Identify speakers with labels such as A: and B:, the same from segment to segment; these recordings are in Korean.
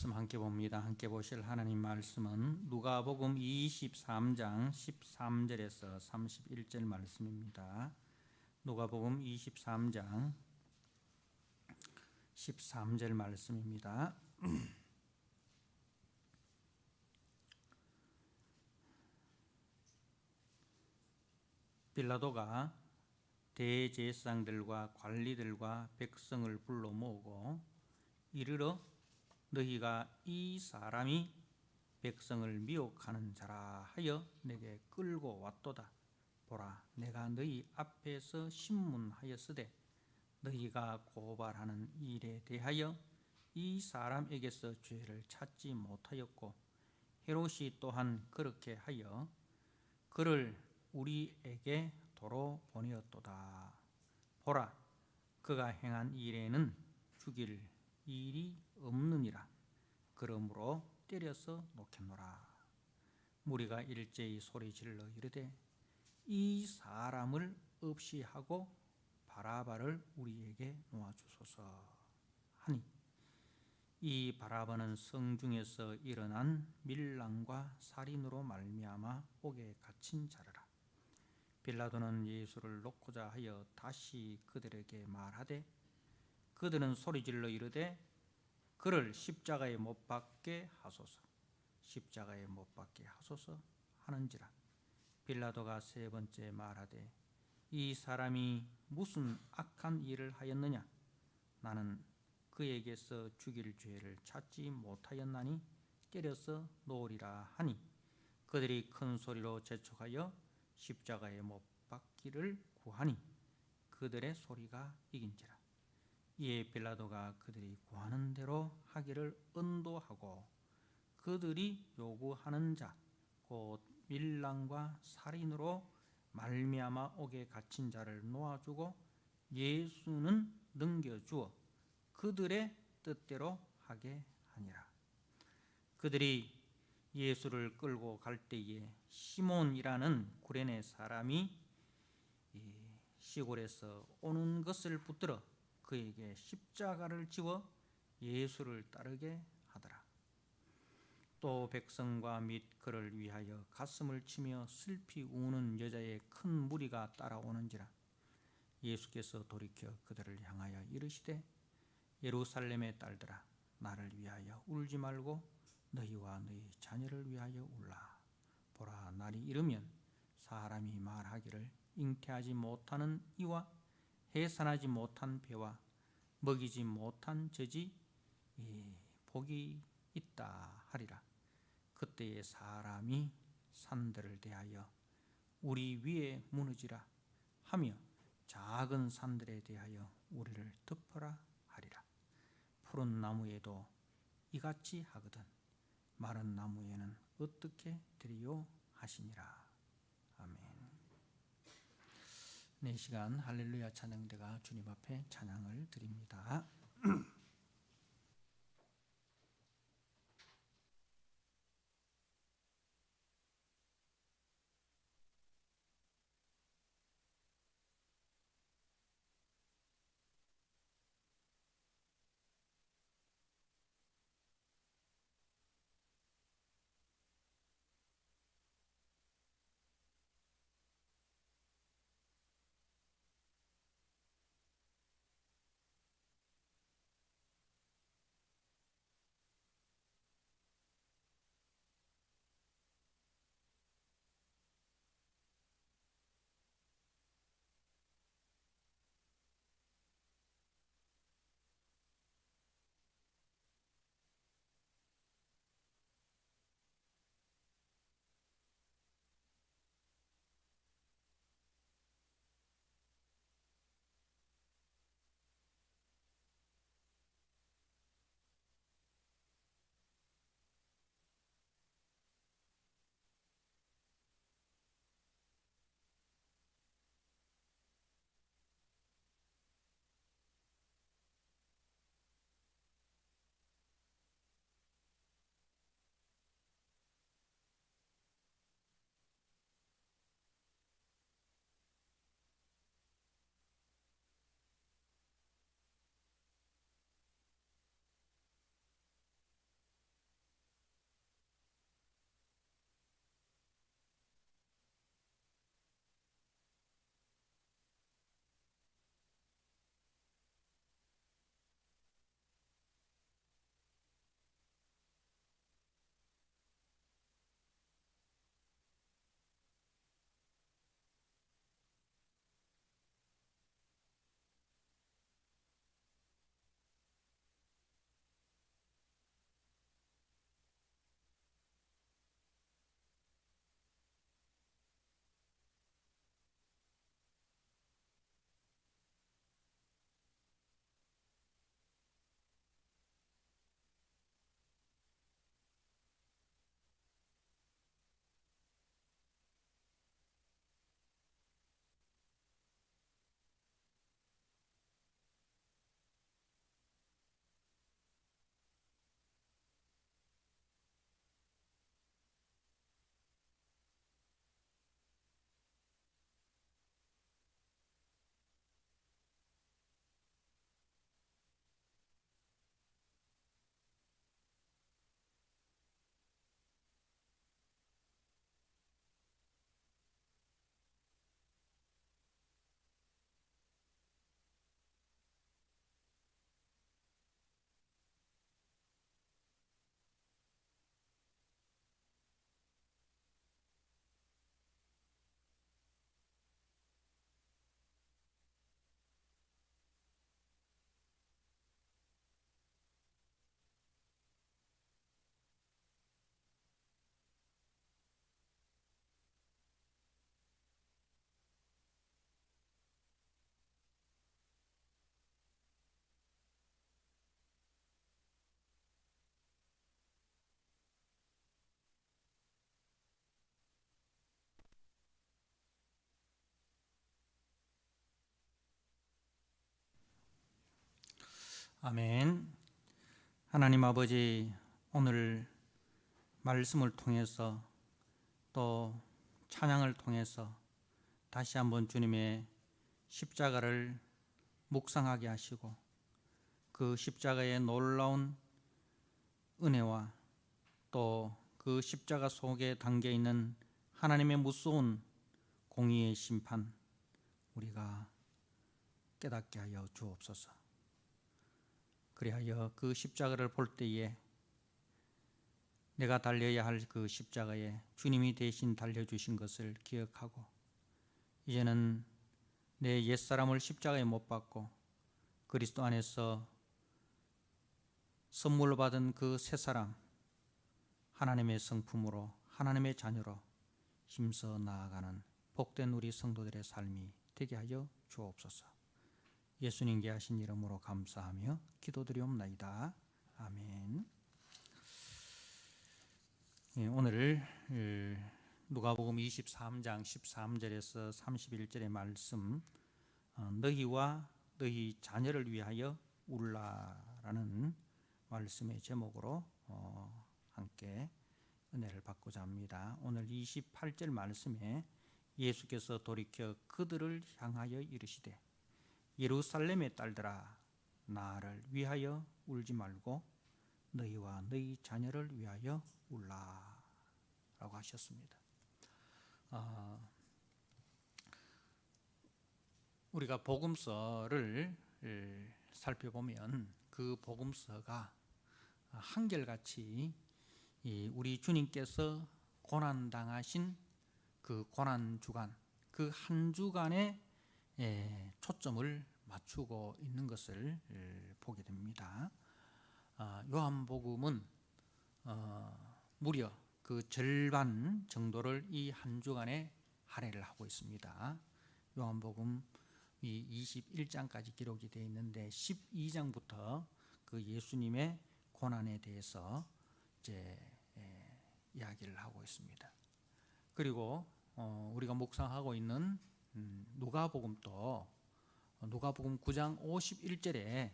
A: 말씀 함께 봅니다. 함께 보실 하나님 말씀은 누가복음 23장 13절에서 31절 말씀입니다. 누가복음 23장 13절 말씀입니다. 빌라도가 대제사장들과 관리들과 백성을 불러 모으고 이르러 너희가 이 사람이 백성을 미혹하는 자라 하여 내게 끌고 왔도다. 보라, 내가 너희 앞에서 신문하였으되 너희가 고발하는 일에 대하여 이 사람에게서 죄를 찾지 못하였고 헤롯이 또한 그렇게 하여 그를 우리에게 도로 보내었도다. 보라, 그가 행한 일에는 죽일 일이 없느니라. 그러므로 때려서 놓겠노라. 무리가 일제히 소리질러 이르되 이 사람을 없이 하고 바라바를 우리에게 놓아주소서 하니, 이 바라바는 성중에서 일어난 밀랑과 살인으로 말미암아 옥에 갇힌 자라. 빌라도는 예수를 놓고자 하여 다시 그들에게 말하되 그들은 소리질러 이르되 그를 십자가에 못 박게 하소서, 십자가에 못 박게 하소서 하는지라. 빌라도가 세 번째 말하되 이 사람이 무슨 악한 일을 하였느냐? 나는 그에게서 죽일 죄를 찾지 못하였나니 때려서 놓으리라 하니, 그들이 큰 소리로 재촉하여 십자가에 못 박기를 구하니 그들의 소리가 이긴지라. 이에 빌라도가 그들이 구하는 대로 하기를 언도하고 그들이 요구하는 자 곧 밀랑과 살인으로 말미암아 옥에 갇힌 자를 놓아주고 예수는 넘겨주어 그들의 뜻대로 하게 하니라. 그들이 예수를 끌고 갈 때에 시몬이라는 구레네 사람이 시골에서 오는 것을 붙들어 그에게 십자가를 지워 예수를 따르게 하더라. 또 백성과 및 그를 위하여 가슴을 치며 슬피 우는 여자의 큰 무리가 따라오는지라. 예수께서 돌이켜 그들을 향하여 이르시되 예루살렘의 딸들아, 나를 위하여 울지 말고 너희와 너희 자녀를 위하여 울라. 보라, 날이 이르면 사람이 말하기를 잉태하지 못하는 이와 해산하지 못한 배와 먹이지 못한 젖이 복이 있다 하리라. 그때에 사람이 산들을 대하여 우리 위에 무너지라 하며 작은 산들에 대하여 우리를 덮어라 하리라. 푸른 나무에도 이같이 하거든 마른 나무에는 어떻게 되리요 하시니라. 아멘. 네, 시간 할렐루야 찬양대가 주님 앞에 찬양을 드립니다. 아멘. 하나님 아버지, 오늘 말씀을 통해서 또 찬양을 통해서 다시 한번 주님의 십자가를 묵상하게 하시고 그 십자가의 놀라운 은혜와 또 그 십자가 속에 담겨 있는 하나님의 무서운 공의의 심판, 우리가 깨닫게 하여 주옵소서. 그리하여 그 십자가를 볼 때에 내가 달려야 할 그 십자가에 주님이 대신 달려주신 것을 기억하고 이제는 내 옛사람을 십자가에 못 박고 그리스도 안에서 선물로 받은 그 새사람, 하나님의 성품으로 하나님의 자녀로 힘써 나아가는 복된 우리 성도들의 삶이 되게 하여 주옵소서. 예수님께 하신 이름으로 감사하며 기도드리옵나이다. 아멘. 오늘 누가복음 23장 13절에서 31절의 말씀, 너희와 너희 자녀를 위하여 울라라는 말씀의 제목으로 함께 은혜를 받고자 합니다. 오늘 28절 말씀에 예수께서 돌이켜 그들을 향하여 이르시되 예루살렘의 딸들아, 나를 위하여 울지 말고 너희와 너희 자녀를 위하여 울라라고 하셨습니다. 우리가 복음서를 살펴보면 그 복음서가 한결같이 우리 주님께서 고난당하신 그 고난주간, 그 한 주간에 초점을 맞추고 있는 것을 보게 됩니다. 요한복음은 무려 그 절반 정도를 이 한 주간에 할애를 하고 있습니다. 요한복음 21장까지 기록이 되어 있는데 12장부터 그 예수님의 고난에 대해서 이제 이야기를 하고 있습니다. 그리고 우리가 묵상하고 있는 누가복음도 누가복음 9장 51절에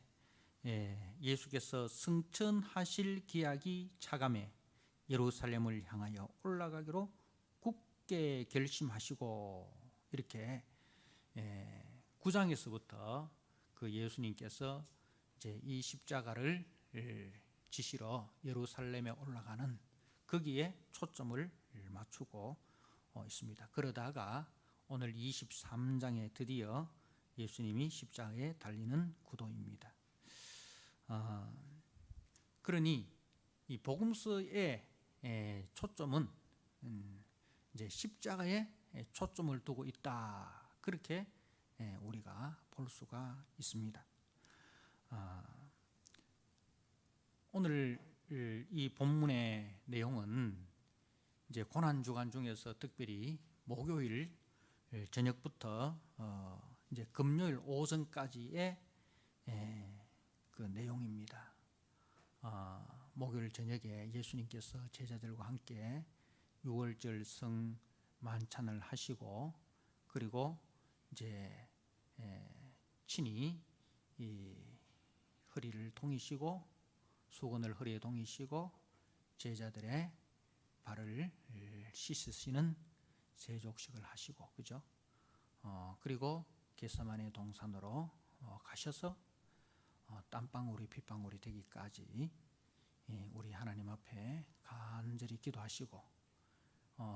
A: 예수께서 승천하실 기약이 차감해 예루살렘을 향하여 올라가기로 굳게 결심하시고, 이렇게 9장에서부터 그 예수님께서 이제 이 십자가를 지시러 예루살렘에 올라가는 거기에 초점을 맞추고 있습니다. 그러다가 오늘 23장에 드디어 예수님이 십자가에 달리는 구도입니다. 그러니 이 복음서의 초점은 이제 십자가에 초점을 두고 있다, 그렇게 우리가 볼 수가 있습니다. 오늘 이 본문의 내용은 이제 고난 주간 중에서 특별히 목요일 저녁부터 이제 금요일 오전까지의 그 내용입니다. 목요일 저녁에 예수님께서 제자들과 함께 유월절 성 만찬을 하시고, 그리고 이제 친히 이 허리를 동이시고 수건을 허리에 동이시고 제자들의 발을 씻으시는 세족식을 하시고, 그죠? 그리고 겟세마네 동산으로 가셔서 땀방울이 핏방울이 되기까지 우리 하나님 앞에 간절히 기도하시고,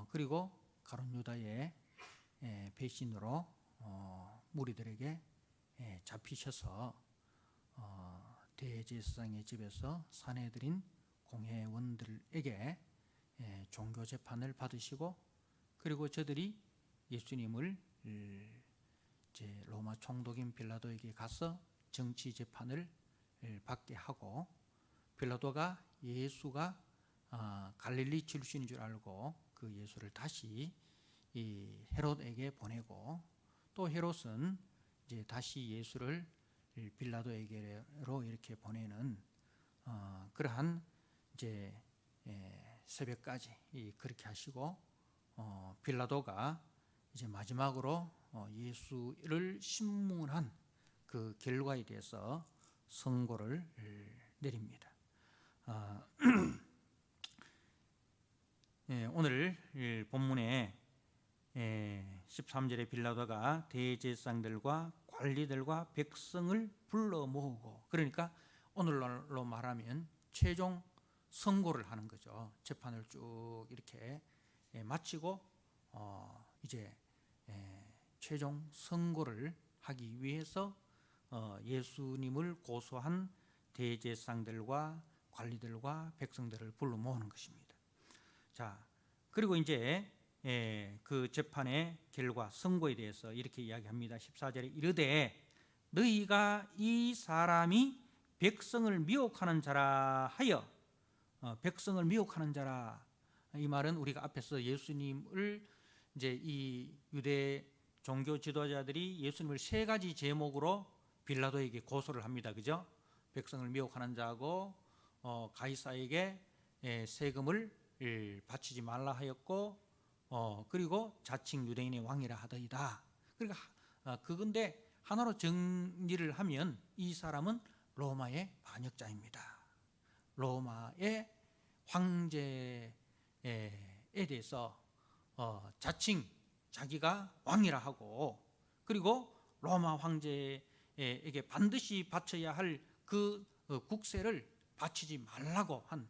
A: 그리고 가룟 유다의 배신으로 무리들에게 잡히셔서 대제사장의 집에서 사내들인 공회원들에게 종교 재판을 받으시고, 그리고 저들이 예수님을 이제 로마 총독인 빌라도에게 가서 정치 재판을 받게 하고, 빌라도가 예수가 갈릴리 출신인 줄 알고 그 예수를 다시 이 헤롯에게 보내고, 또 헤롯은 이제 다시 예수를 빌라도에게로 이렇게 보내는 그러한 이제 새벽까지 그렇게 하시고, 빌라도가 이제 마지막으로 예수를 신문한 그 결과에 대해서 선고를 내립니다. 오늘 본문에 13절에 빌라도가 대제사장들과 관리들과 백성을 불러 모으고, 그러니까 오늘날로 말하면 최종 선고를 하는 거죠. 재판을 쭉 이렇게 마치고 이제 최종 선고를 하기 위해서 예수님을 고소한 대제사장들과 관리들과 백성들을 불러 모으는 것입니다. 자, 그리고 이제 그 재판의 결과 선고에 대해서 이렇게 이야기합니다. 14절에 이르되 너희가 이 사람이 백성을 미혹하는 자라 하여, 백성을 미혹하는 자라, 이 말은 우리가 앞에서 예수님을 이제 이 유대 종교 지도자들이 예수님을 세 가지 제목으로 빌라도에게 고소를 합니다. 그죠? 백성을 미혹하는 자고, 가이사에게 세금을 바치지 말라 하였고, 그리고 자칭 유대인의 왕이라 하더이다. 그러니까 그건데 하나로 정리를 하면 이 사람은 로마의 반역자입니다. 로마의 황제에 대해서 자칭 자기가 왕이라 하고, 그리고 로마 황제에게 반드시 바쳐야 할 그 국세를 바치지 말라고 한,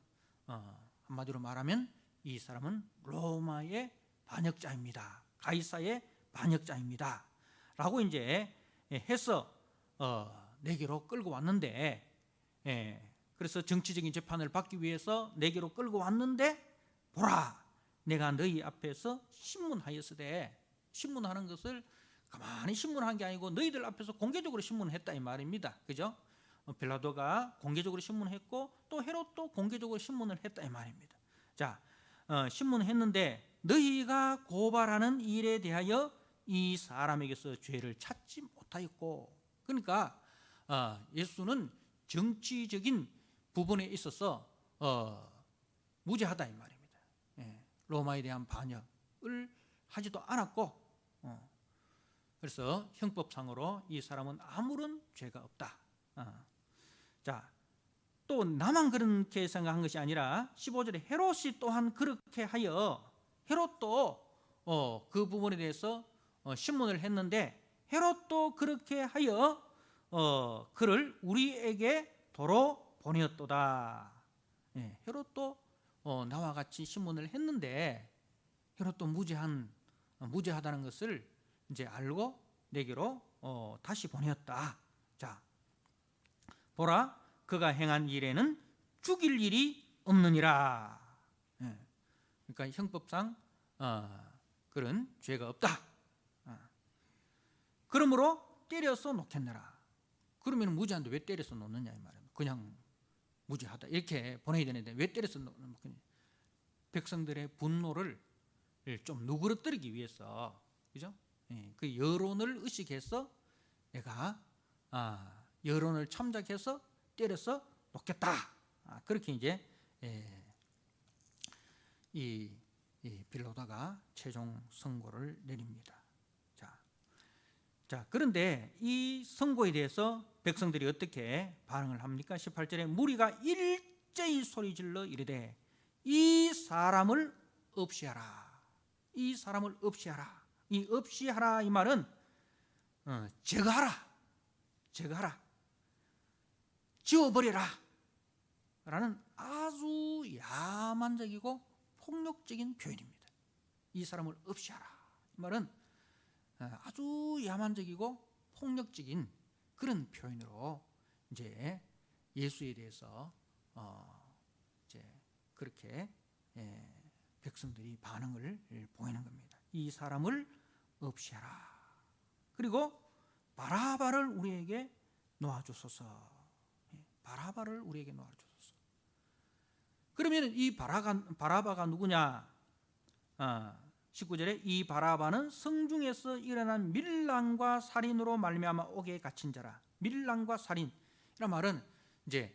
A: 한마디로 말하면 이 사람은 로마의 반역자입니다. 가이사의 반역자입니다. 라고 이제 해서 내게로 끌고 왔는데, 그래서 정치적인 재판을 받기 위해서 내게로 끌고 왔는데, 보라, 내가 너희 앞에서 신문하였으되, 신문하는 것을 가만히 신문한 게 아니고 너희들 앞에서 공개적으로 신문했다 이 말입니다. 그죠? 빌라도가 공개적으로 신문했고 또 헤롯도 공개적으로 신문을 했다 이 말입니다. 자, 신문했는데 너희가 고발하는 일에 대하여 이 사람에게서 죄를 찾지 못하였고, 그러니까 예수는 정치적인 부분에 있어서 무죄하다 이 말입니다. 로마에 대한 반역을 하지도 않았고, 그래서 형법상으로 이 사람은 아무런 죄가 없다. 자, 또 나만 그렇게 생각한 것이 아니라 15절에 헤롯이 또한 그렇게 하여, 헤롯도 그 부분에 대해서 신문을 했는데 헤롯도 그렇게 하여 그를 우리에게 도로 보내었도다. 헤롯도 나와 같이 신문을 했는데 헤롯도 무죄하다는 것을 이제 알고 내게로 다시 보내었다. 자, 보라, 그가 행한 일에는 죽일 일이 없느니라. 그러니까 형법상 그런 죄가 없다. 그러므로 때려서 놓겠느라. 그러면 무죄한데 왜 때려서 놓느냐 이 말이에요. 그냥 무죄하다 이렇게 보내야 되는데 왜 때려서 놓느냐. 백성들의 분노를 좀 누그러뜨리기 위해서, 그죠? 그 여론을 의식해서 내가 여론을 참작해서 때려서 놓겠다. 그렇게 이제 이 빌라도가 최종 선고를 내립니다. 자, 그런데 이 선고에 대해서 백성들이 어떻게 반응을 합니까? 18절에 무리가 일제히 소리질러 이르되 이 사람을 없이하라. 이 사람을 없이하라. 이 없이하라 이 말은 제거하라, 지워버려라 라는 아주 야만적이고 폭력적인 표현입니다. 이 사람을 없이하라 이 말은 아주 야만적이고 폭력적인 그런 표현으로 이제 예수에 대해서 이제 그렇게 백성들이 반응을 보이는 겁니다. 이 사람을 없이하라. 그리고 바라바를 우리에게 놓아주소서. 바라바를 우리에게 놓아주소서. 그러면 이 바라바가 누구냐? 19절에 이 바라바는 성중에서 일어난 밀랑과 살인으로 말미암아 옥에 갇힌 자라. 밀랑과 살인 이런 말은 이제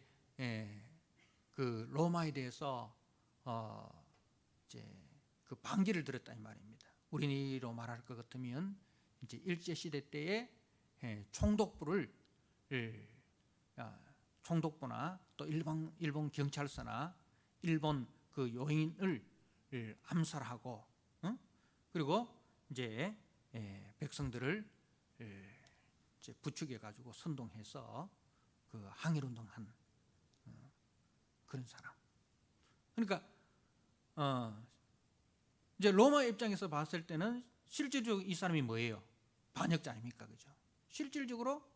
A: 그 로마에 대해서 이제 그 반기를 들었다 이 말입니다. 우리로 말할 것 같으면 이제 일제 시대 때에 총독부를 총독부나 또 일본 경찰서나 일본 그 요인을 암살하고, 그리고 이제 백성들을 이제 부추겨 가지고 선동해서 그 항일운동한 그런 사람. 그러니까 이제 로마 입장에서 봤을 때는 실질적으로 이 사람이 뭐예요? 반역자 아닙니까, 그죠? 실질적으로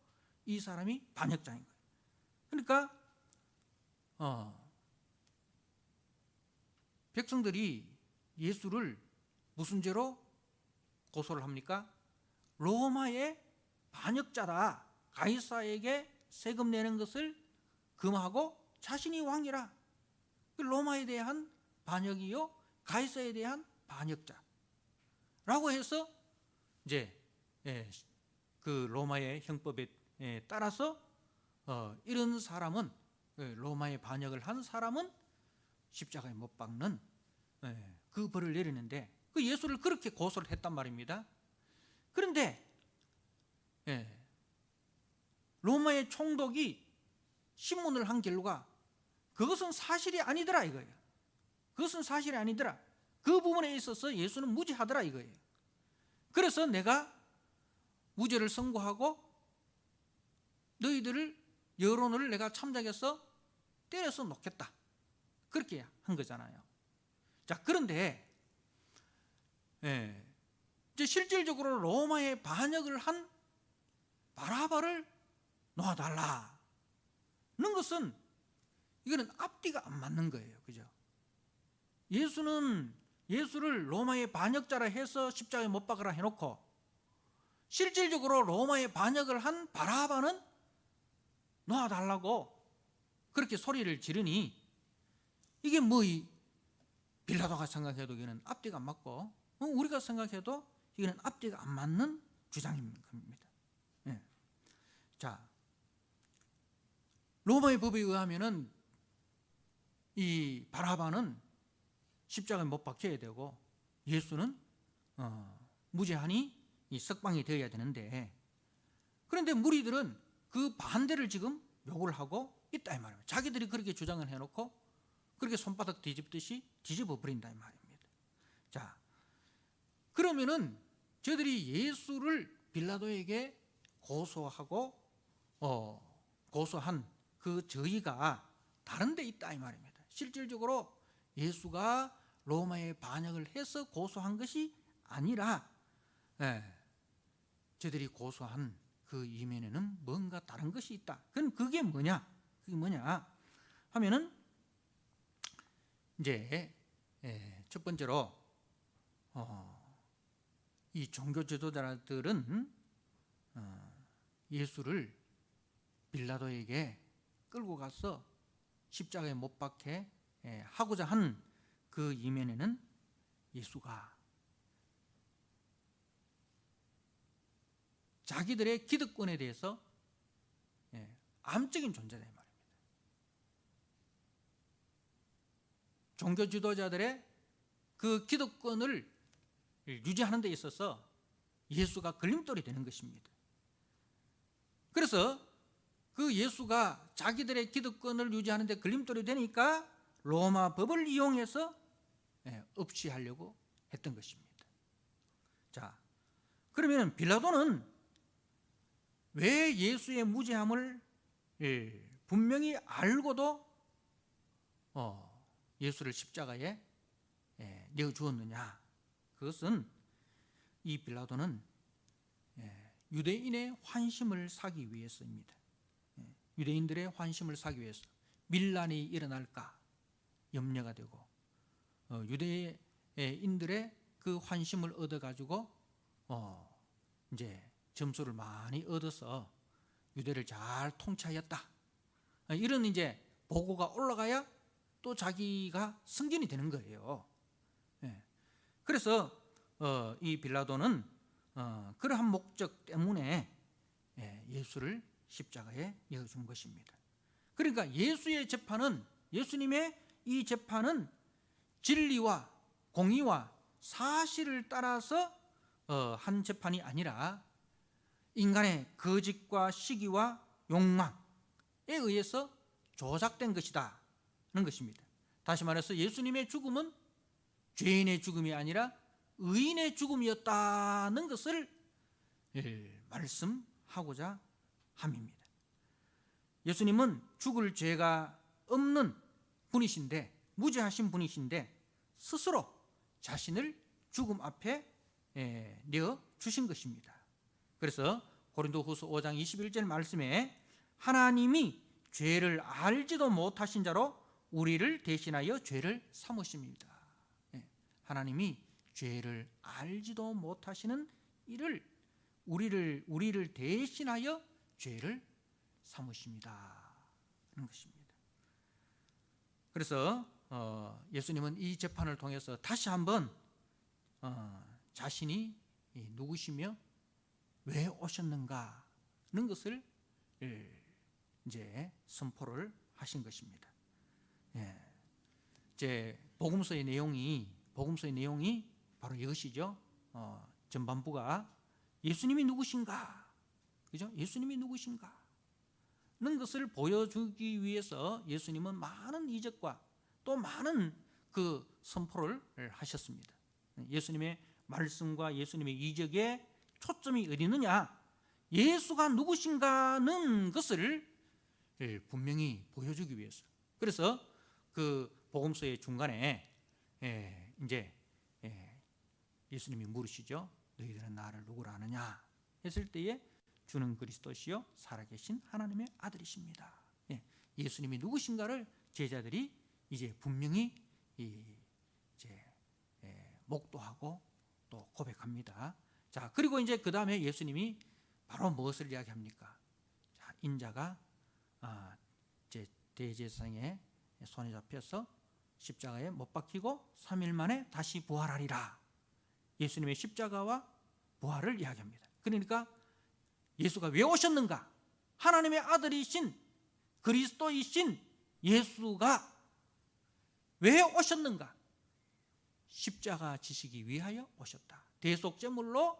A: 이 사람이 반역자인 거예요. 그러니까 백성들이 예수를 무슨 죄로 고소를 합니까? 로마의 반역자다. 가이사에게 세금 내는 것을 금하고 자신이 왕이라. 로마에 대한 반역이요, 가이사에 대한 반역자라고 해서 이제 그 로마의 형법에 따라서 이런 사람은, 로마의 반역을 한 사람은 십자가에 못 박는 그 벌을 내리는데, 그 예수를 그렇게 고소를 했단 말입니다. 그런데 로마의 총독이 신문을 한 결과 그것은 사실이 아니더라 이거예요. 그것은 사실이 아니더라. 그 부분에 있어서 예수는 무죄하더라 이거예요. 그래서 내가 무죄를 선고하고 너희들을, 여론을 내가 참작해서 때려서 놓겠다, 그렇게 한 거잖아요. 자, 그런데 이제 실질적으로 로마에 반역을 한 바라바를 놓아달라는 것은, 이거는 앞뒤가 안 맞는 거예요, 그죠? 예수를 로마의 반역자라 해서 십자가에 못 박으라 해놓고, 실질적으로 로마의 반역을 한 바라바는 놓아달라고 그렇게 소리를 지르니, 이게 뭐 빌라도가 생각해도 이거는 앞뒤가 안 맞고, 우리가 생각해도 이거는 앞뒤가 안 맞는 주장인 겁니다. 자, 로마의 법에 의하면은 이 바라바는 십자가에 못 박혀야 되고, 예수는 무죄하니 이 석방이 되어야 되는데, 그런데 무리들은 그 반대를 지금 요구를 하고 있다 이 말입니다. 자기들이 그렇게 주장을 해놓고 그렇게 손바닥 뒤집듯이 뒤집어 버린다 이 말입니다. 자, 그러면은 저들이 예수를 빌라도에게 고소한 그 저희가 다른 데 있다 이 말입니다. 실질적으로 예수가 로마에 반역을 해서 고소한 것이 아니라 저들이 고소한 그 이면에는 뭔가 다른 것이 있다. 그게 뭐냐? 그게 뭐냐 하면은, 이제 첫 번째로 이 종교 지도자들은 예수를 빌라도에게 끌고 가서 십자가에 못 박게 하고자 한 그 이면에는 예수가 자기들의 기득권에 대해서 암적인 존재다 이 말입니다. 종교 지도자들의 그 기득권을 유지하는 데 있어서 예수가 걸림돌이 되는 것입니다. 그래서 그 예수가 자기들의 기득권을 유지하는 데 걸림돌이 되니까 로마 법을 이용해서 없이하려고 했던 것입니다. 자, 그러면 빌라도는 왜 예수의 무죄함을 분명히 알고도 예수를 십자가에 내어주었느냐? 그것은 이 빌라도는 유대인의 환심을 사기 위해서입니다. 유대인들의 환심을 사기 위해서, 밀란이 일어날까 염려가 되고, 유대인들의 그 환심을 얻어가지고 이제 점수를 많이 얻어서 유대를 잘 통치하였다, 이런 이제 보고가 올라가야 또 자기가 승진이 되는 거예요. 그래서 이 빌라도는 그러한 목적 때문에 예수를 십자가에 내어준 것입니다. 그러니까 예수의 재판은, 예수님의 이 재판은 진리와 공의와 사실을 따라서 한 재판이 아니라 인간의 거짓과 시기와 욕망에 의해서 조작된 것이다는 것입니다. 다시 말해서 예수님의 죽음은 죄인의 죽음이 아니라 의인의 죽음이었다는 것을 말씀하고자 함입니다. 예수님은 죽을 죄가 없는 분이신데, 무죄하신 분이신데 스스로 자신을 죽음 앞에 내어 주신 것입니다. 그래서 고린도후서 5장 21절 말씀에 하나님이 죄를 알지도 못하신 자로 우리를 대신하여 죄를 삼으십니다. 하나님이 죄를 알지도 못하시는 이를 우리를 대신하여 죄를 삼으십니다 하는 것입니다. 그래서 예수님은 이 재판을 통해서 다시 한번 자신이 누구시며 왜 오셨는가는 것을 이제 선포를 하신 것입니다. 이제 복음서의 내용이 바로 이것이죠. 전반부가 예수님이 누구신가, 그죠? 예수님이 누구신가 는 것을 보여주기 위해서 예수님은 많은 이적과 또 많은 그 선포를 하셨습니다. 예수님의 말씀과 예수님의 이적에 초점이 어디 있느냐, 예수가 누구신가는 것을 분명히 보여주기 위해서. 그래서 그 복음서의 중간에 이제 예수님이 물으시죠. 너희들은 나를 누구라 하느냐 했을 때에 주는 그리스도시요 살아계신 하나님의 아들이십니다. 예수님이 누구신가를 제자들이 이제 분명히 이제 목도하고 또 고백합니다. 자, 그리고 이제 그 다음에 예수님이 바로 무엇을 이야기합니까? 자, 인자가 이제 대제사장의 손에 잡혀서 십자가에 못 박히고 3일 만에 다시 부활하리라. 예수님의 십자가와 부활을 이야기합니다. 그러니까 예수가 왜 오셨는가? 하나님의 아들이신 그리스도이신 예수가 왜 오셨는가? 십자가 지시기 위하여 오셨다. 대속제물로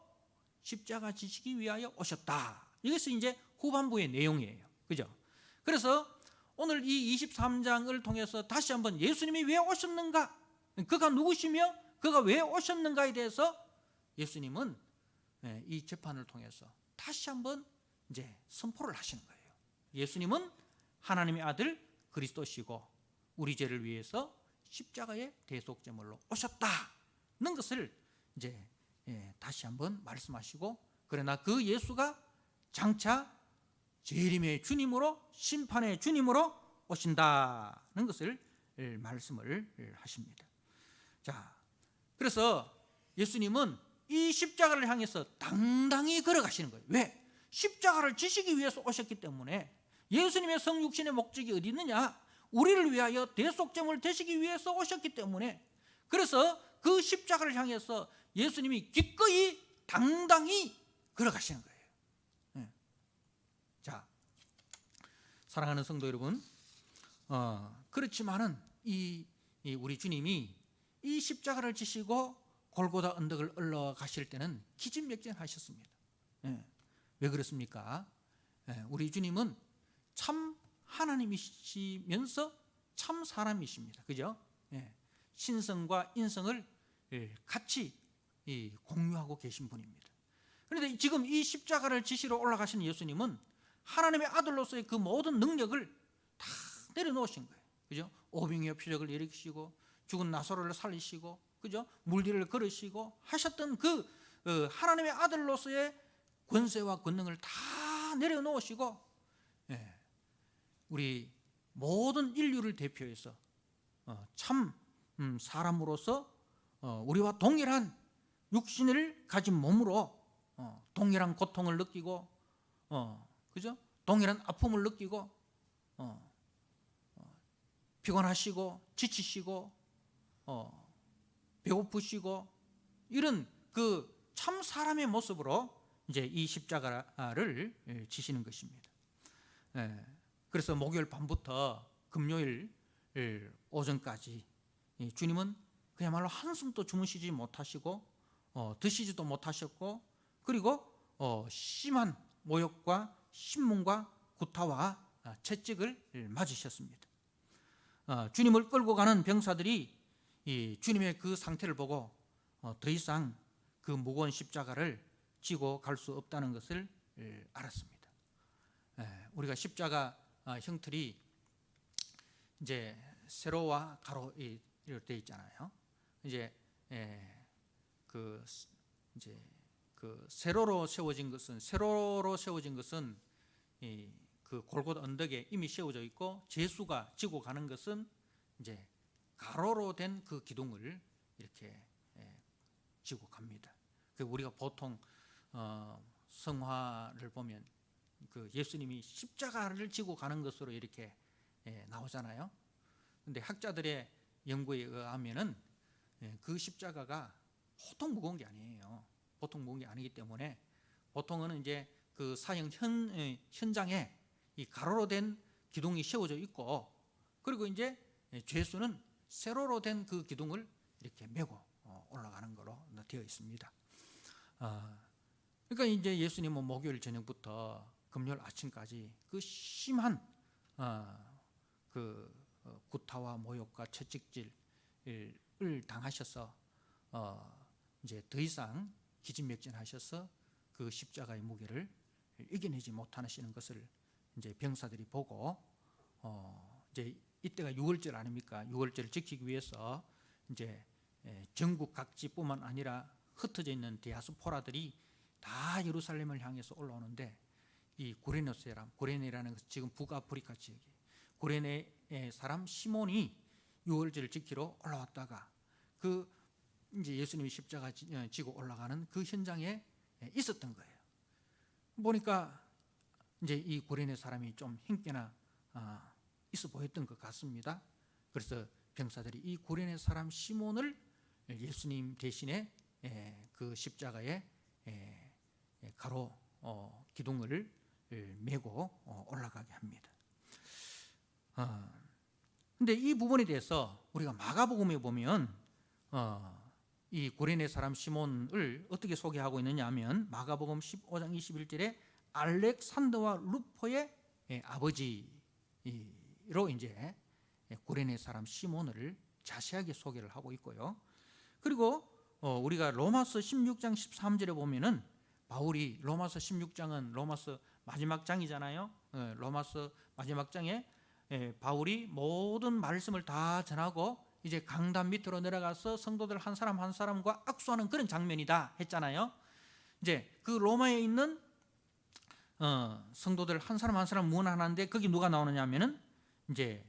A: 십자가 지시기 위하여 오셨다. 이것이 이제 후반부의 내용이에요. 그죠? 그래서 오늘 이 23장을 통해서 다시 한번 예수님이 왜 오셨는가? 그가 누구시며 그가 왜 오셨는가에 대해서 예수님은 이 재판을 통해서 다시 한번 이제 선포를 하시는 거예요. 예수님은 하나님의 아들 그리스도시고 우리 죄를 위해서 십자가의 대속제물로 오셨다는 것을 이제 다시 한번 말씀하시고, 그러나 그 예수가 장차 재림의 주님으로 심판의 주님으로 오신다는 것을 말씀을 하십니다. 자, 그래서 예수님은 이 십자가를 향해서 당당히 걸어가시는 거예요. 왜? 십자가를 지시기 위해서 오셨기 때문에. 예수님의 성육신의 목적이 어디 있느냐? 우리를 위하여 대속제물 되시기 위해서 오셨기 때문에. 그래서 그 십자가를 향해서 예수님이 기꺼이 당당히 걸어가시는 거예요. 자, 사랑하는 성도 여러분, 그렇지만은 우리 주님이 이 십자가를 지시고 골고다 언덕을 올라가실 때는 기진맥진하셨습니다. 왜 그렇습니까? 우리 주님은 참 하나님이시면서 참 사람이십니다. 그죠? 신성과 인성을 같이 공유하고 계신 분입니다. 그런데 지금 이 십자가를 지시러 올라가신 예수님은 하나님의 아들로서의 그 모든 능력을 다 내려놓으신 거예요. 그죠? 오병이어 표적을 일으키시고 죽은 나사로를 살리시고, 그죠? 물길을 걸으시고 하셨던 그 하나님의 아들로서의 권세와 권능을 다 내려놓으시고 우리 모든 인류를 대표해서 참 사람으로서 우리와 동일한 육신을 가진 몸으로 동일한 고통을 느끼고 그죠? 동일한 아픔을 느끼고 피곤하시고 지치시고 배고프시고 이런 그 참 사람의 모습으로 이제 이 십자가를 지시는 것입니다. 그래서 목요일 밤부터 금요일 오전까지 주님은 그야말로 한숨도 주무시지 못하시고 드시지도 못하셨고, 그리고 심한 모욕과 신문과 구타와 채찍을 맞으셨습니다. 주님을 끌고 가는 병사들이 이 주님의 그 상태를 보고 더 이상 그 무거운 십자가를 지고 갈 수 없다는 것을 알았습니다. 우리가 십자가 형틀이 이제 세로와 가로 이렇게 되어 있잖아요. 이제 그 세로로 세워진 것은 그 골고다 언덕에 이미 세워져 있고, 제수가 지고 가는 것은 이제 가로로 된 그 기둥을 이렇게 지고 갑니다. 우리가 보통 성화를 보면 그 예수님이 십자가를 지고 가는 것으로 이렇게 나오잖아요. 근데 학자들의 연구에 의하면은 그 십자가가 보통 무거운 게 아니에요. 보통 무거운 게 아니기 때문에 보통은 이제 그 사형 현장에 이 가로로 된 기둥이 세워져 있고, 그리고 이제 죄수는 세로로 된 그 기둥을 이렇게 메고 올라가는 거로 되어 있습니다. 그러니까 이제 예수님은 목요일 저녁부터 금요일 아침까지 그 심한 그 구타와 모욕과 채찍질을 당하셔서 이제 더 이상 기진맥진하셔서 그 십자가의 무게를 이겨내지 못하시는 것을 이제 병사들이 보고 이제 이때가 6월절 아닙니까? 6월절을 지키기 위해서 이제 전국 각지뿐만 아니라 흩어져 있는 디아스포라들이 다 예루살렘을 향해서 올라오는데, 이 구레네 사람, 구레네라는 것은 지금 북아프리카 지역이, 구레네의 사람 시몬이 6월절을 지키러 올라왔다가 그 이제 예수님이 십자가 지고 올라가는 그 현장에 있었던 거예요. 보니까 이제 이 구레네 사람이 좀 힘께나 있어 보였던 것 같습니다. 그래서 병사들이 이 구레네 사람 시몬을 예수님 대신에 그 십자가에 가로 기둥을 메고 올라가게 합니다. 근데 이 부분에 대해서 우리가 마가복음에 보면 이 구레네 사람 시몬을 어떻게 소개하고 있느냐 하면, 마가복음 15장 21절에 알렉산더와 루포의 아버지로 이제 구레네 사람 시몬을 자세하게 소개를 하고 있고요. 그리고 우리가 로마서 16장 13절에 보면은 바울이, 로마서 16장은 로마서 마지막 장이잖아요. 로마서 마지막 장에 바울이 모든 말씀을 다 전하고 이제 강단 밑으로 내려가서 성도들 한 사람 한 사람과 악수하는 그런 장면이다 했잖아요. 이제 그 로마에 있는 성도들 한 사람 한 사람 문안하는데 거기 누가 나오느냐 하면은 이제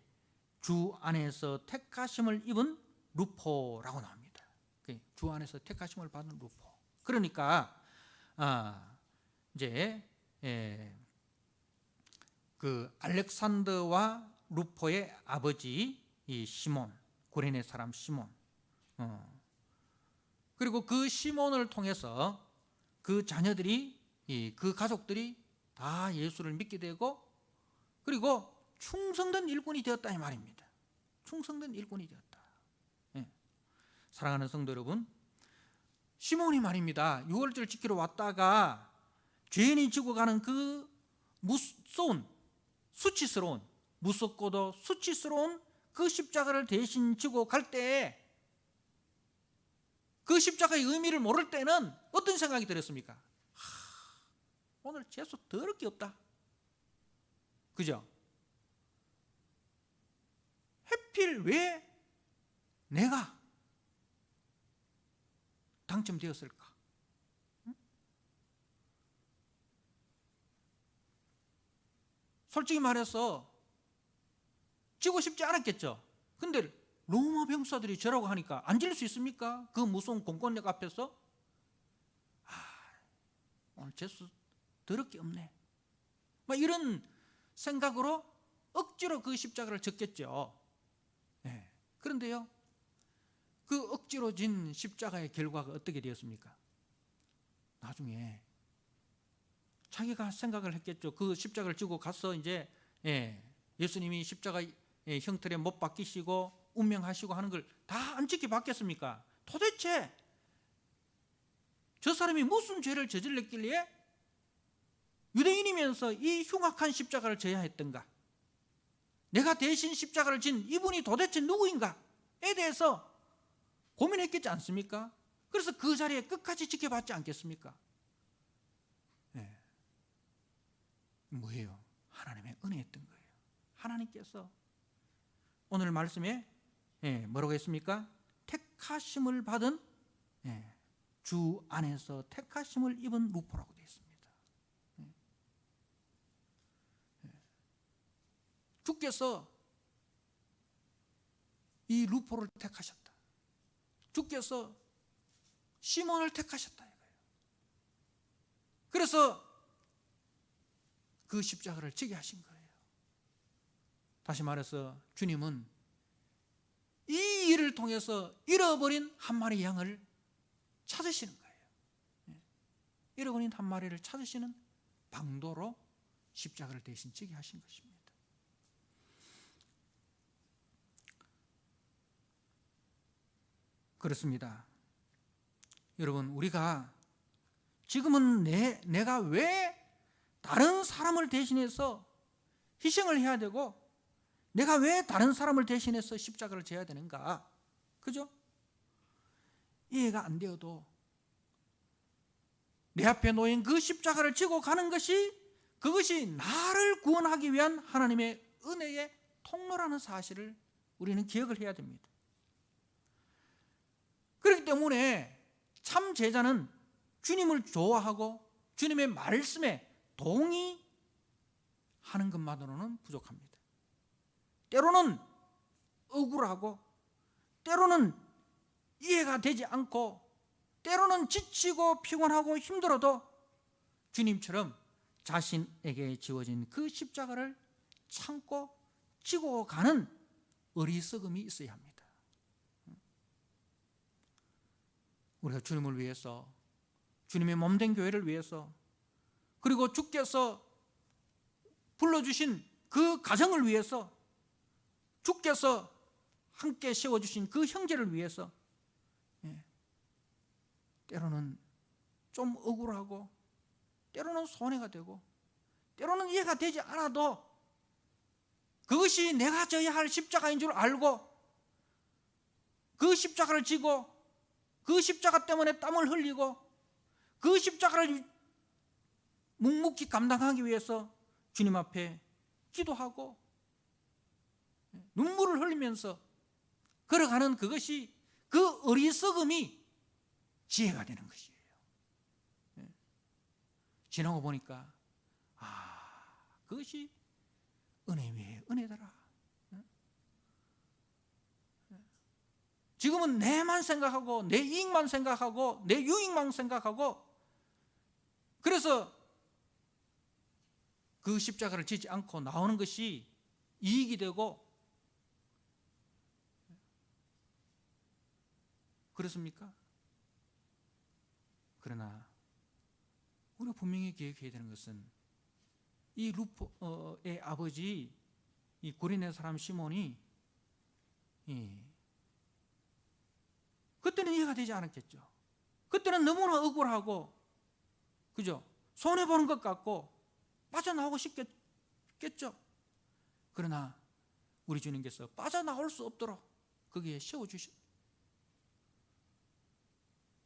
A: 주 안에서 택하심을 입은 루포라고 나옵니다. 주 안에서 택하심을 받은 루포. 그러니까 이제 그 알렉산더와 루포의 아버지 이 시몬, 구레네 사람 시몬, 그리고 그 시몬을 통해서 그 자녀들이, 그 가족들이 다 예수를 믿게 되고, 그리고 충성된 일꾼이 되었다 이 말입니다. 충성된 일꾼이 되었다. 사랑하는 성도 여러분, 시몬이 말입니다, 6월절 지키러 왔다가 죄인이 지고 가는 그 무서운, 수치스러운, 무섭고도 수치스러운 그 십자가를 대신 지고 갈 때, 그 십자가의 의미를 모를 때는 어떤 생각이 들었습니까? 오늘 재수 더럽게 없다. 그죠? 하필 왜 내가 당첨되었을까? 솔직히 말해서 지고 싶지 않았겠죠. 근데 로마 병사들이 저라고 하니까 안 질 수 있습니까? 그 무서운 공권력 앞에서. 오늘 재수 더럽게 없네, 막 이런 생각으로 억지로 그 십자가를 졌겠죠. 그런데요, 그 억지로 진 십자가의 결과가 어떻게 되었습니까? 나중에 자기가 생각을 했겠죠. 그 십자가를 지고 가서 이제 예수님이 십자가 형틀에 못 박히시고 운명하시고 하는 걸 다 안 지켜봤겠습니까? 도대체 저 사람이 무슨 죄를 저질렀길래 유대인이면서 이 흉악한 십자가를 져야 했던가? 내가 대신 십자가를 진 이분이 도대체 누구인가에 대해서 고민했겠지 않습니까? 그래서 그 자리에 끝까지 지켜봤지 않겠습니까? 네. 뭐예요? 하나님의 은혜였던 거예요. 하나님께서 오늘 말씀에 뭐라고 했습니까? 택하심을 받은 주 안에서 택하심을 입은 루포라고 되어 있습니다. 주께서 이 루포를 택하셨다. 주께서 시몬을 택하셨다 이거예요. 그래서 그 십자가를 지게 하신 거예요. 다시 말해서 주님은 이 일을 통해서 잃어버린 한 마리 양을 찾으시는 거예요. 잃어버린 한 마리를 찾으시는 방도로 십자가를 대신 지게 하신 것입니다. 그렇습니다. 여러분, 우리가 지금은 내가 왜 다른 사람을 대신해서 희생을 해야 되고 내가 왜 다른 사람을 대신해서 십자가를 져야 되는가? 그죠? 이해가 안 되어도 내 앞에 놓인 그 십자가를 지고 가는 것이 그것이 나를 구원하기 위한 하나님의 은혜의 통로라는 사실을 우리는 기억을 해야 됩니다. 그렇기 때문에 참 제자는 주님을 좋아하고 주님의 말씀에 동의하는 것만으로는 부족합니다. 때로는 억울하고 때로는 이해가 되지 않고 때로는 지치고 피곤하고 힘들어도 주님처럼 자신에게 지워진 그 십자가를 참고 지고 가는 어리석음이 있어야 합니다. 우리가 주님을 위해서, 주님의 몸된 교회를 위해서, 그리고 주께서 불러주신 그 가정을 위해서, 주께서 함께 세워주신 그 형제를 위해서 때로는 좀 억울하고 때로는 손해가 되고 때로는 이해가 되지 않아도 그것이 내가 져야 할 십자가인 줄 알고 그 십자가를 지고 그 십자가 때문에 땀을 흘리고 그 십자가를 묵묵히 감당하기 위해서 주님 앞에 기도하고 눈물을 흘리면서 걸어가는 그것이 그 어리석음이 지혜가 되는 것이에요. 지나고 보니까 그것이 은혜 위에 은혜더라. 지금은 내만 생각하고 내 이익만 생각하고 내 유익만 생각하고 그래서 그 십자가를 지지 않고 나오는 것이 이익이 되고 그렇습니까? 그러나 우리가 분명히 기억해야 되는 것은 이 루포의 아버지 이 구레네 사람 시몬이 그때는 이해가 되지 않았겠죠. 그때는 너무나 억울하고 그죠? 손해보는 것 같고 빠져나오고 싶겠죠. 그러나 우리 주님께서 빠져나올 수 없도록 거기에 세워주셨.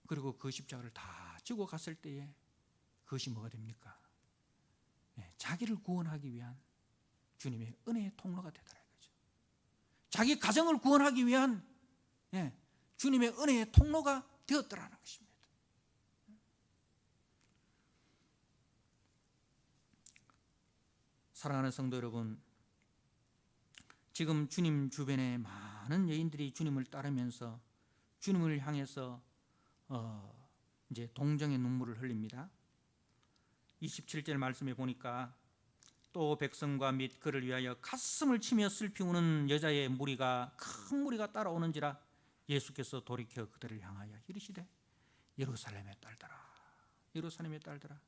A: 그리고 그 십자가를 다 지고 갔을 때에 그것이 뭐가 됩니까? 자기를 구원하기 위한 주님의 은혜의 통로가 되더라 이거죠. 자기 가정을 구원하기 위한 주님의 은혜의 통로가 되었더라는 것입니다. 사랑하는 성도 여러분, 지금 주님 주변에 많은 여인들이 주님을 따르면서 주님을 향해서 이제 동정의 눈물을 흘립니다. 27절 말씀에 보니까 또 백성과 및 그를 위하여 가슴을 치며 슬피 우는 여자의 무리가 큰 무리가 따라오는지라 예수께서 돌이켜 그들을 향하여 이르시되 예루살렘의 딸들아 예루살렘의 딸들아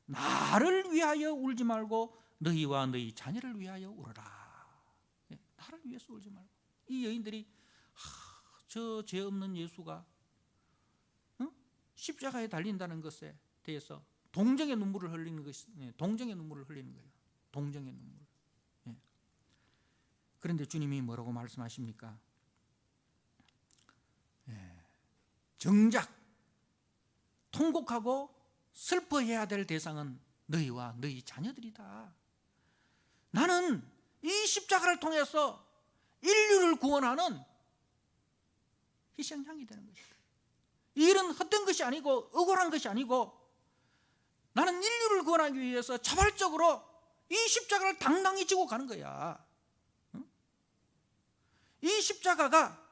A: 나를 위하여 울지 말고 너희와 너희 자녀를 위하여 울어라. 나를 위해서 울지 말고. 이 여인들이 저 죄 없는 예수가 십자가에 달린다는 것에 대해서 동정의 눈물을 흘리는 것이 동정의 눈물을 흘리는 거예요. 동정의 눈물. 그런데 주님이 뭐라고 말씀하십니까? 정작 통곡하고 슬퍼해야 될 대상은 너희와 너희 자녀들이다. 나는 이 십자가를 통해서 인류를 구원하는 희생양이 되는 것이다. 이 일은 헛된 것이 아니고 억울한 것이 아니고 나는 인류를 구원하기 위해서 자발적으로 이 십자가를 당당히 지고 가는 거야. 이 십자가가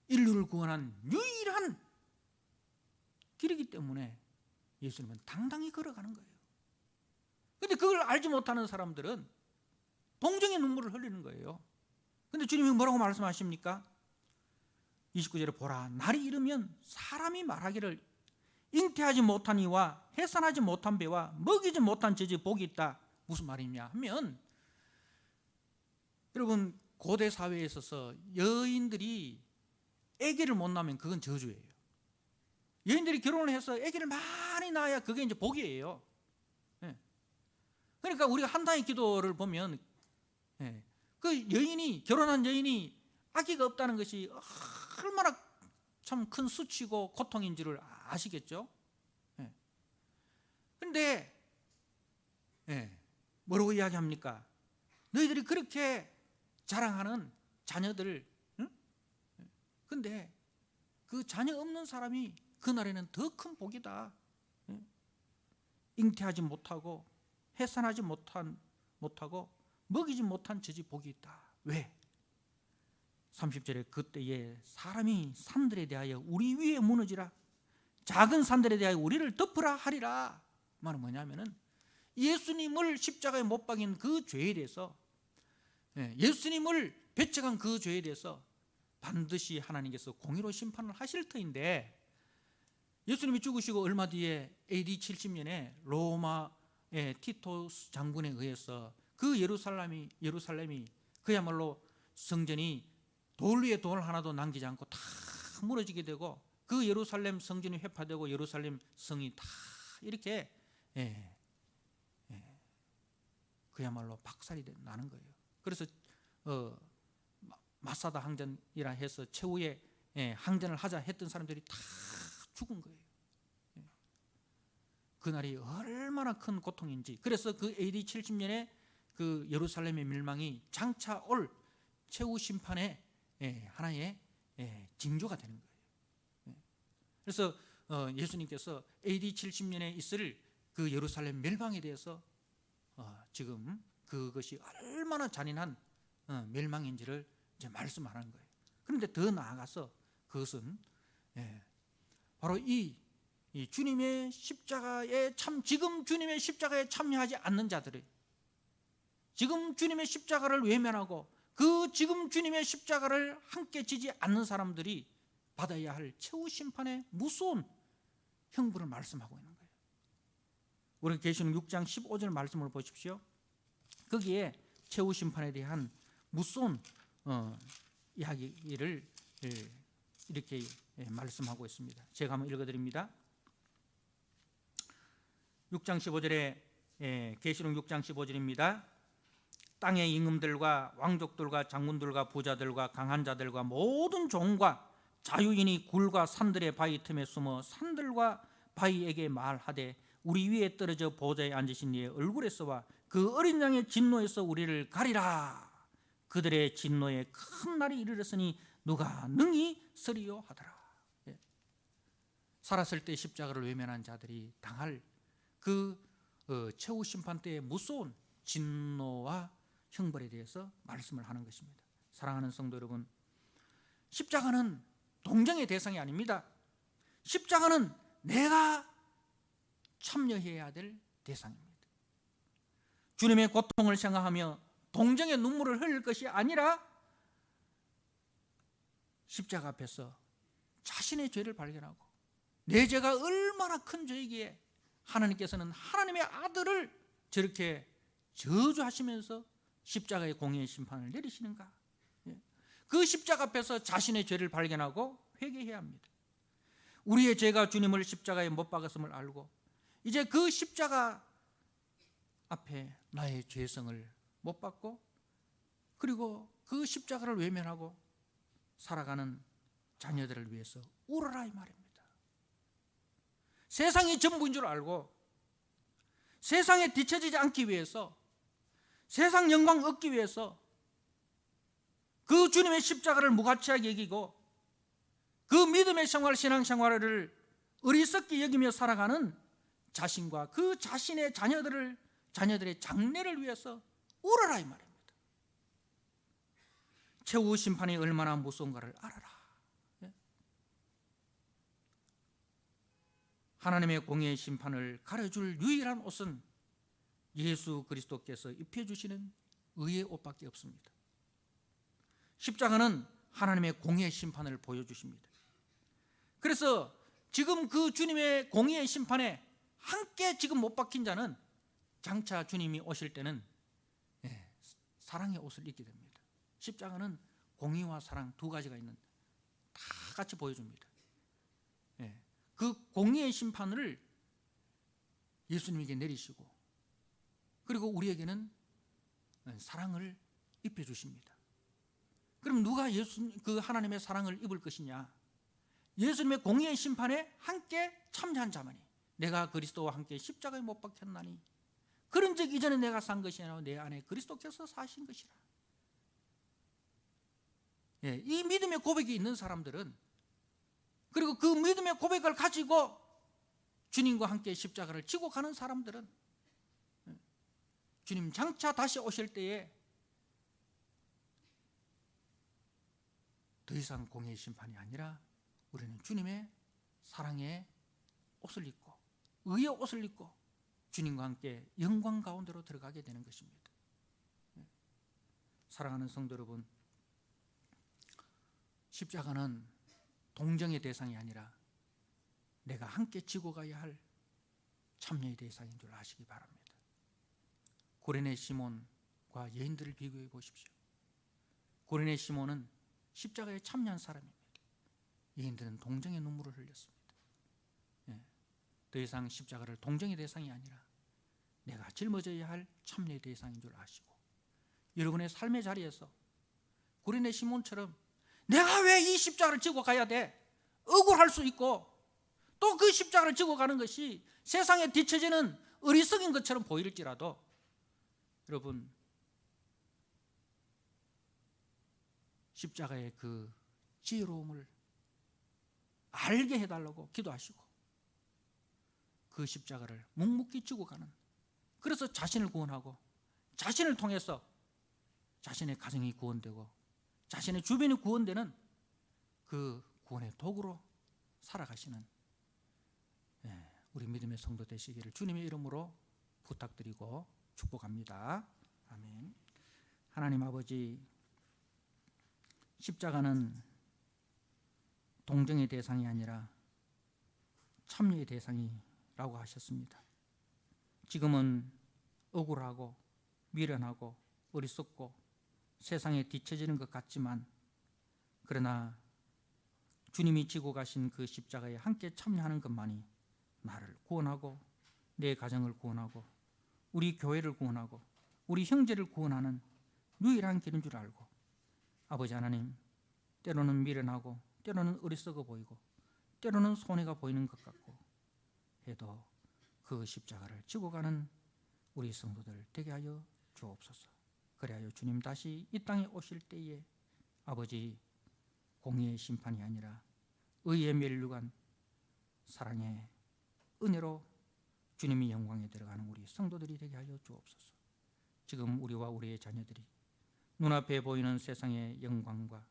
A: 인류를 구원한 유일한 길이기 때문에 예수님은 당당히 걸어가는 거예요. 그런데 그걸 알지 못하는 사람들은 동정의 눈물을 흘리는 거예요. 그런데 주님이 뭐라고 말씀하십니까? 29절에 보라, 날이 이르면 사람이 말하기를 잉태하지 못한 이와 해산하지 못한 배와 먹이지 못한 젖이 복이 있다. 무슨 말이냐 하면, 여러분 고대 사회에 있어서 여인들이 아기를 못 낳으면 그건 저주예요. 여인들이 결혼을 해서 아기를 많이 낳아야 그게 이제 복이에요. 그러니까 우리가 한당의 기도를 보면 그 여인이, 결혼한 여인이 아기가 없다는 것이 얼마나 참 큰 수치고 고통인지를 아시겠죠? 그런데 뭐라고 이야기합니까? 너희들이 그렇게 자랑하는 자녀들, 근데 그 자녀 없는 사람이 그날에는 더 큰 복이다. 잉태하지 못하고 해산하지 못하고 먹이지 못한 젖이 복이 있다. 왜? 30절에 그때에 사람이 산들에 대하여 우리 위에 무너지라, 작은 산들에 대하여 우리를 덮으라 하리라. 말은 뭐냐면은 예수님을 십자가에 못 박인 그 죄에 대해서, 예수님을 배척한 그 죄에 대해서 반드시 하나님께서 공의로 심판을 하실 터인데, 예수님이 죽으시고 얼마 뒤에 AD 70년에 로마의 티토스 장군에 의해서 그 예루살렘이 그야말로 성전이 돌 위에 돌 하나도 남기지 않고 다 무너지게 되고, 그 예루살렘 성전이 회파되고 예루살렘 성이 다 이렇게 그야말로 박살이 나는 거예요. 그래서 마사다 항전이라 해서 최후의 항전을 하자 했던 사람들이 다 죽은 거예요. 그날이 얼마나 큰 고통인지. 그래서 그 AD 70년에 그 예루살렘의 멸망이 장차 올 최후 심판의 하나의 징조가 되는 거예요. 그래서 예수님께서 AD 70년에 있을 그 예루살렘 멸망에 대해서 지금 그것이 얼마나 잔인한 멸망인지를 이제 말씀하는 거예요. 그런데 더 나아가서 그것은 바로 이 주님의 십자가에 지금 주님의 십자가에 참여하지 않는 자들이, 지금 주님의 십자가를 외면하고 그 지금 주님의 십자가를 함께 지지 않는 사람들이 받아야 할 최후 심판의 무서운 형벌을 말씀하고 있는 거예요. 우리 계시록 6장 15절 말씀을 보십시오. 거기에 최후 심판에 대한 무서운 이야기를 이렇게 말씀하고 있습니다. 제가 한번 읽어드립니다. 6장 15절에 계시록 6장 15절입니다. 땅의 임금들과 왕족들과 장군들과 부자들과 강한 자들과 모든 종과 자유인이 굴과 산들의 바위 틈에 숨어 산들과 바위에게 말하되 우리 위에 떨어져 보좌에 앉으신 이의 얼굴에서와 그 어린 양의 진노에서 우리를 가리라. 그들의 진노에 큰 날이 이르렀으니 누가 능히 서리요 하더라. 살았을 때 십자가를 외면한 자들이 당할 그 최후 심판 때의 무서운 진노와 형벌에 대해서 말씀을 하는 것입니다. 사랑하는 성도 여러분, 십자가는 동정의 대상이 아닙니다. 십자가는 내가 참여해야 될 대상입니다. 주님의 고통을 생각하며 동정의 눈물을 흘릴 것이 아니라 십자가 앞에서 자신의 죄를 발견하고 내 죄가 얼마나 큰 죄이기에 하나님께서는 하나님의 아들을 저렇게 저주하시면서 십자가의 공의의 심판을 내리시는가? 그 십자가 앞에서 자신의 죄를 발견하고 회개해야 합니다. 우리의 죄가 주님을 십자가에 못 박았음을 알고 이제 그 십자가 앞에 나의 죄성을 못 받고 그리고 그 십자가를 외면하고 살아가는 자녀들을 위해서 울어라 이 말입니다. 세상이 전부인 줄 알고 세상에 뒤처지지 않기 위해서, 세상 영광 얻기 위해서 그 주님의 십자가를 무가치하게 여기고 그 믿음의 생활, 신앙생활을 어리석게 여기며 살아가는 자신과 그 자신의 자녀들의 장래를 위해서 울어라 이 말입니다. 최후 심판이 얼마나 무서운가를 알아라. 하나님의 공의의 심판을 가려줄 유일한 옷은 예수 그리스도께서 입혀주시는 의의 옷밖에 없습니다. 십자가는 하나님의 공의의 심판을 보여주십니다. 그래서 지금 그 주님의 공의의 심판에 함께 지금 못 박힌 자는 장차 주님이 오실 때는 사랑의 옷을 입게 됩니다. 십자가는 공의와 사랑 두 가지가 있는, 다 같이 보여줍니다. 그 공의의 심판을 예수님에게 내리시고 그리고 우리에게는 사랑을 입혀주십니다. 그럼 누가 그 하나님의 사랑을 입을 것이냐? 예수님의 공의의 심판에 함께 참여한 자만이, 내가 그리스도와 함께 십자가에 못 박혔나니 그런 적 이전에 내가 산 것이 아니라 내 안에 그리스도께서 사신 것이라. 이 믿음의 고백이 있는 사람들은, 그리고 그 믿음의 고백을 가지고 주님과 함께 십자가를 지고 가는 사람들은 주님 장차 다시 오실 때에 더 이상 공의의 심판이 아니라 우리는 주님의 사랑의 옷을 입고 의의 옷을 입고 주님과 함께 영광 가운데로 들어가게 되는 것입니다. 사랑하는 성도 여러분, 십자가는 동정의 대상이 아니라 내가 함께 지고 가야 할 참여의 대상인 줄 아시기 바랍니다. 고레네 시몬과 여인들을 비교해 보십시오. 고레네 시몬은 십자가에 참여한 사람입니다. 여인들은 동정의 눈물을 흘렸습니다. 더 이상 십자가를 동정의 대상이 아니라 내가 짊어져야 할 참여의 대상인 줄 아시고, 여러분의 삶의 자리에서 고레네 시몬처럼 내가 왜 이 십자가를 지고 가야 돼? 억울할 수 있고 또 그 십자가를 지고 가는 것이 세상에 뒤처지는 어리석인 것처럼 보일지라도 여러분, 십자가의 그 지혜로움을 알게 해달라고 기도하시고 그 십자가를 묵묵히 지고 가는, 그래서 자신을 구원하고 자신을 통해서 자신의 가정이 구원되고 자신의 주변이 구원되는 그 구원의 도구로 살아가시는 우리 믿음의 성도 되시기를 주님의 이름으로 부탁드리고 축복합니다. 아멘. 하나님 아버지, 십자가는 동정의 대상이 아니라 참여의 대상이라고 하셨습니다. 지금은 억울하고 미련하고 어리석고 세상에 뒤처지는 것 같지만, 그러나 주님이 지고 가신 그 십자가에 함께 참여하는 것만이 나를 구원하고 내 가정을 구원하고 우리 교회를 구원하고 우리 형제를 구원하는 유일한 길인 줄 알고, 아버지 하나님, 때로는 미련하고 때로는 어리석어 보이고 때로는 손해가 보이는 것 같고 해도 그 십자가를 지고 가는 우리 성도들 되게 하여 주옵소서. 그리하여 주님 다시 이 땅에 오실 때에 아버지, 공의의 심판이 아니라 의의 면류관 사랑의 은혜로 주님이 영광에 들어가는 우리 성도들이 되게 하여 주옵소서. 지금 우리와 우리의 자녀들이 눈앞에 보이는 세상의 영광과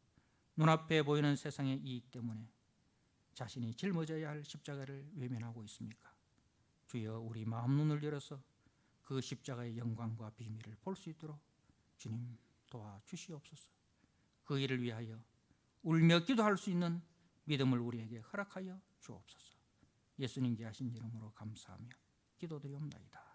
A: 눈앞에 보이는 세상의 이익 때문에 자신이 짊어져야 할 십자가를 외면하고 있습니까? 주여, 우리 마음 눈을 열어서 그 십자가의 영광과 비밀을 볼 수 있도록 주님 도와주시옵소서. 그 일을 위하여 울며 기도할 수 있는 믿음을 우리에게 허락하여 주옵소서. 예수님께 하신 이름으로 감사하며 기도드리옵나이다.